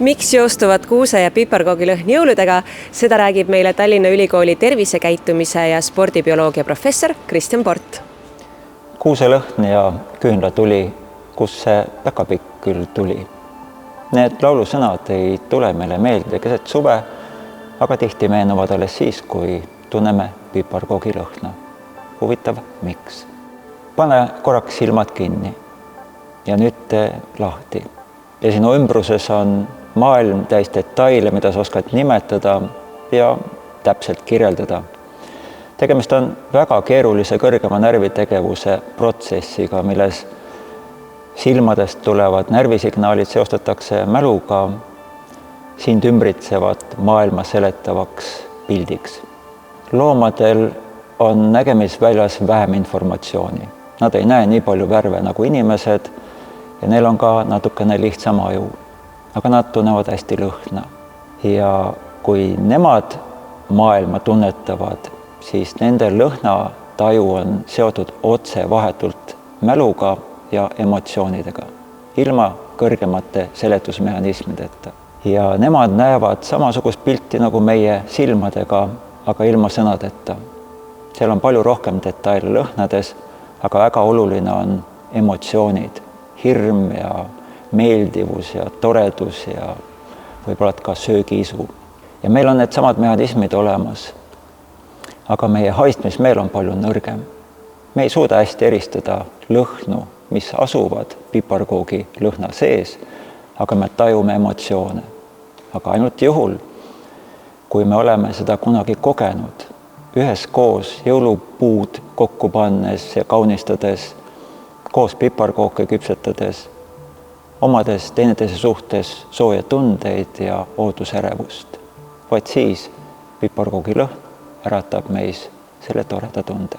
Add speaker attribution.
Speaker 1: Miks joostuvad kuuse- ja piparkoogilõhn jõuludega? Seda räägib meile Tallinna Ülikooli tervisekäitumise ja spordibioloogia professor Kristjan Port.
Speaker 2: Kuuselõhn ja küünlatuli, kus see päkapikk küll tuli. Need laulusõnad ei tule meile meelde keset suve, aga tihti meenuvad alles siis, kui tunneme piparkoogilõhna. Huvitav, miks? Pane korraks silmad kinni ja nüüd tee lahti. Ja sinu ümbruses on maailm täis detaile, mida sa oskad nimetada ja täpselt kirjeldada. Tegemist on väga keerulise kõrgema närvitegevuse protsessiga, milles silmadest tulevad närvisignaalid seostatakse mäluga sind ümbritsevat maailma seletavaks pildiks. Loomadel on nägemisväljas vähem informatsiooni. Nad ei näe nii palju värve nagu inimesed ja neil on ka natukene lihtsam aju. Aga nad tunnevad hästi lõhna. Ja kui nemad maailma tunnetavad, siis nende lõhnataju on seotud otse vahetult mäluga ja emotsioonidega, ilma kõrgemate seletusmehhanismideta. Ja nemad näevad samasugust pilti nagu meie silmadega, aga ilma sõnadeta. Seal on palju rohkem detaile lõhnades, aga väga oluline on emotsioonid, hirm ja meeldivus ja toredus ja võib-olla ka söögiisu. Ja meil on need samad mehhanismid olemas, aga meie haistmismeel on palju nõrgem. Me ei suuda hästi eristada lõhnu, mis asuvad piparkoogi lõhna sees, aga me tajume emotsioone. Aga ainult juhul, kui me oleme seda kunagi kogenud, üheskoos jõulupuud kokku pannes ja kaunistades, koos piparkooke küpsetades, omades teineteise suhtes sooja tundeid ja ootusärevust. Vaid siis piparkoogilõhn äratab meis selle toreda tunde.